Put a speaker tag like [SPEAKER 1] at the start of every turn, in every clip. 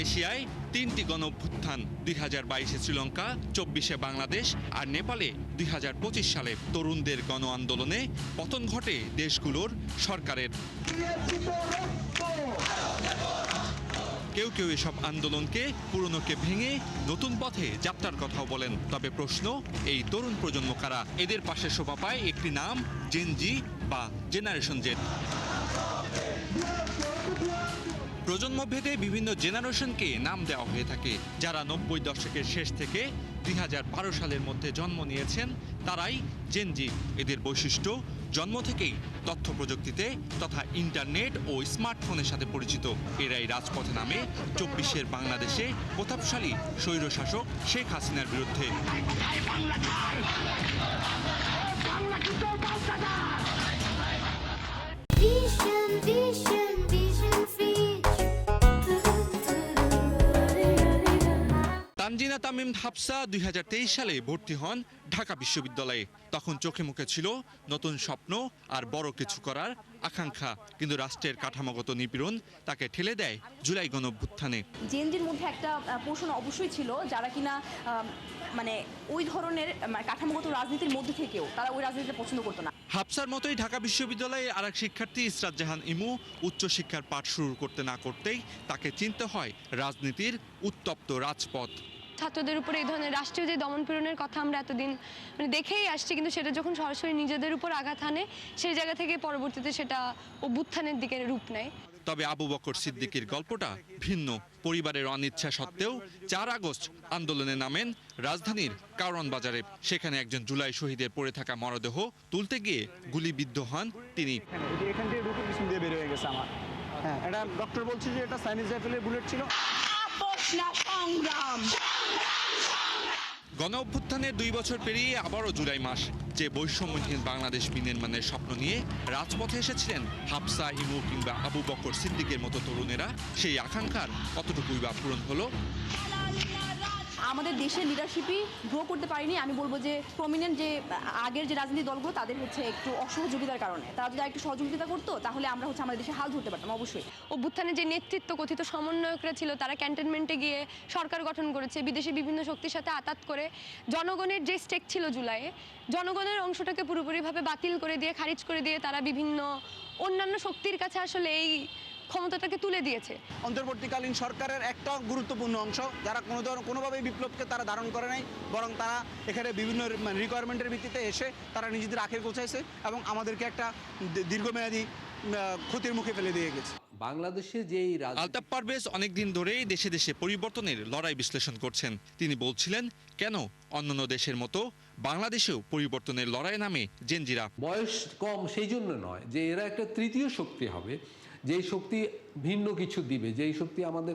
[SPEAKER 1] এশিয়ায় 3টি গণঅভ্যুত্থান 2022-এ শ্রীলঙ্কা, 24-এ বাংলাদেশ আর নেপালে 2025 সালে তরুণদের গণ আন্দোলনে পতন ঘটে দেশগুলোর সরকারের। কেউ কেউ এসব আন্দোলনকে পুরনোকে ভেঙে নতুন পথে যাত্রার কথাও বলেন। তবে প্রশ্ন, এই তরুণ প্রজন্ম কারা? এদের পাশে শোভা পায় একটি নাম, জেনজি বা জেনারেশন জেড। প্রজন্মভেদে বিভিন্ন জেনারেশনকে নাম দেওয়া হয়ে থাকে। যারা 90 দশকের শেষ থেকে 2012 সালের মধ্যে জন্ম নিয়েছেন তারাই জেনজি। এদের বৈশিষ্ট্য, জন্ম থেকেই তথ্য প্রযুক্তিতে তথা ইন্টারনেট ও স্মার্টফোনের সাথে পরিচিত। এরাই রাজপথে নামে 24-এর বাংলাদেশে প্রতাপশালী স্বৈরশাসক শেখ হাসিনার বিরুদ্ধে। তানজিনা তামিম হাফসা 2023 সালে ভর্তি হন ঢাকা বিশ্ববিদ্যালয়ে। তখন চোখে মুখে ছিল নতুন স্বপ্ন আর বড় কিছু করার আকাঙ্ক্ষা। কিন্তু রাষ্ট্রের কাঠামোগত নিপীড়ন তাকে ঠেলে দেয় জুলাই গণঅভ্যুত্থানে।
[SPEAKER 2] জেনজির মধ্যে একটা পোষণ অবশ্যই ছিল, যারা কিনা মানে ওই ধরনের কাঠামোগত রাজনীতির মধ্যে থেকেও তারা ওই রাজনীতিটা পছন্দ করতো না।
[SPEAKER 1] হাফসার মতোই ঢাকা বিশ্ববিদ্যালয়ে আরেক শিক্ষার্থী ইসরাত জাহান ইমু উচ্চশিক্ষার পাঠ শুরু করতে না করতেই তাকে চিনতে হয় রাজনীতির উত্তপ্ত রাজপথ।
[SPEAKER 3] ছাত্রদের উপরে এই ধরনের রাষ্ট্রীয় যে দমনপীড়নের কথা আমরা এতদিন দেখেই আসছি, কিন্তু সেটা যখন সরাসরি নিজেদের উপর আঘাত হানে সেই জায়গা থেকে পরবর্তীতে সেটা অভ্যুত্থানের দিকে রূপ নেয়।
[SPEAKER 1] তবে আবু বকর সিদ্দিকীর গল্পটা ভিন্ন। পরিবারের অনিচ্ছা সত্ত্বেও 4 আগস্ট আন্দোলনে নামেন রাজধানীর কারওয়ান বাজারে। সেখানে একজন জুলাই শহীদের পড়ে থাকা মরদেহ তুলতে গিয়ে গুলিবিদ্ধ হন তিনি।
[SPEAKER 4] এখান থেকে ঢুকে পিছন দিয়ে বের হয়ে গেছে আমার। হ্যাঁ, এটা ডক্টর বলছে যে এটা চাইনিজ রাইফেলের বুলেট ছিল।
[SPEAKER 1] গণ অভ্যুত্থানের 2 বছর পেরিয়ে আবারও জুলাই মাস। যে বৈষম্যহীন বাংলাদেশ বিনির্মাণের স্বপ্ন নিয়ে রাজপথে এসেছিলেন হাফসা, ইমু কিংবা আবু বকর সিদ্দিকের মতো তরুণেরা, সেই আকাঙ্ক্ষার কতটুকুই বা পূরণ হলো?
[SPEAKER 2] আমাদের দেশের লিডারশিপই গ্রো করতে পারিনি। আমি বলবো যে প্রমিনেন্ট যে আগের যে রাজনীতি দলগুলো তাদের একটু অসহযোগিতার কারণে। তারা যদি একটু সহযোগিতা করতো তাহলে আমরা আমাদের দেশে হাল ধরতে পারতাম। অবশ্যই
[SPEAKER 3] অভ্যুত্থানের যে নেতৃত্ব কথিত সমন্বয়করা ছিল তারা ক্যান্টনমেন্টে গিয়ে সরকার গঠন করেছে, বিদেশি বিভিন্ন শক্তির সাথে আতাত করে জনগণের যে স্টেক ছিল জুলাইয়ে, জনগণের অংশটাকে পুরোপুরিভাবে বাতিল করে দিয়ে, খারিজ করে দিয়ে তারা বিভিন্ন অন্যান্য শক্তির কাছে আসলে এই ক্ষমতাটাকে তুলে দিয়েছে।
[SPEAKER 4] অন্তর্বর্তীকালীন সরকারের একটা গুরুত্বপূর্ণ অংশ যারা কোনোভাবেই বিপ্লবকে তারা ধারণ করে নাই, বরং তারা এখানে বিভিন্ন রিকোয়ারমেন্টের ভিত্তিতে এসে তারা নিজেদের আখের গোছাইছে এবং আমাদেরকে একটা দীর্ঘমেয়াদী ক্ষতির মুখে ফেলে দিয়ে গেছে।
[SPEAKER 5] বাংলাদেশে যেই
[SPEAKER 1] আলতাফ পারভেজ অনেকদিন ধরেই দেশে দেশে পরিবর্তনের লড়াই বিশ্লেষণ করছেন। তিনি বলছিলেন, কেন অন্যান্য দেশের মতো বাংলাদেশেও পরিবর্তনের লড়াই নামে জেনজিরা।
[SPEAKER 5] বয়স কম সেই জন্য নয় যে এরা একটা তৃতীয় শক্তি হবে, যেই শক্তি ভিন্ন কিছু দিবে, যেই শক্তি আমাদের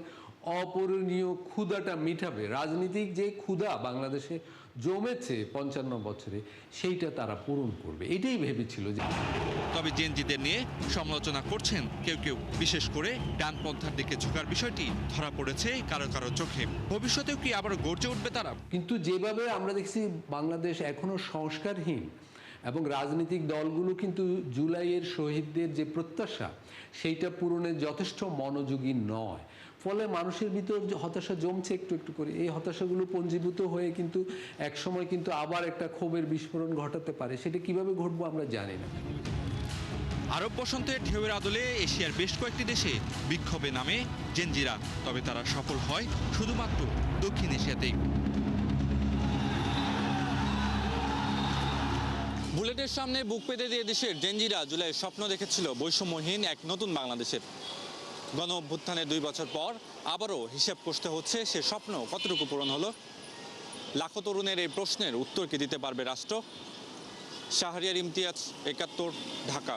[SPEAKER 5] অপূরণীয় ক্ষুধাটা মিটাবে। রাজনীতিক যে ক্ষুধা বাংলাদেশে জমেছে 55 বছরে, সেইটা তারা পূরণ করবে, এটাই ভেবেছিল।
[SPEAKER 1] তবে জেনজিদের নিয়ে সমালোচনা করছেন কেউ কেউ, বিশেষ করে ডানপন্থার দিকে ঝুঁকার বিষয়টি ধরা পড়েছে কারো কারো চোখে। ভবিষ্যতেও কি আবার গর্জে উঠবে তারা?
[SPEAKER 5] কিন্তু যেভাবে আমরা দেখছি বাংলাদেশ এখনো সংস্কারহীন এবং রাজনৈতিক দলগুলো কিন্তু জুলাইয়ের শহীদদের যে প্রত্যাশা সেইটা পূরণে যথেষ্ট মনোযোগী নয়, ফলে মানুষের ভিতর যে হতাশা জমছে একটু একটু করে, এই হতাশাগুলো পঞ্জীভূত হয়ে কিন্তু একসময় কিন্তু আবার একটা ক্ষোভের বিস্ফোরণ ঘটাতে পারে। সেটা কিভাবে ঘটবো আমরা জানি না।
[SPEAKER 1] আরব বসন্তের ঢেউয়ের আদলে এশিয়ার বেশ কয়েকটি দেশে বিক্ষোভে নামে জেনজিরা। তবে তারা সফল হয় শুধুমাত্র দক্ষিণ এশিয়াতেই। বুলেটের সামনে বুক পেতে দিয়ে দেশের জেনজিরা জুলাই স্বপ্ন দেখেছিল বৈষম্যহীন এক নতুন বাংলাদেশের। গণ অভ্যুত্থানের 2 বছর পর আবারও হিসাব কষতে হচ্ছে সে স্বপ্ন কতটুকু পূরণ হলো। লাখো তরুণের এই প্রশ্নের উত্তর কি দিতে পারবে রাষ্ট্র? শাহরিয়ার ইমতিয়াজ, 71, ঢাকা।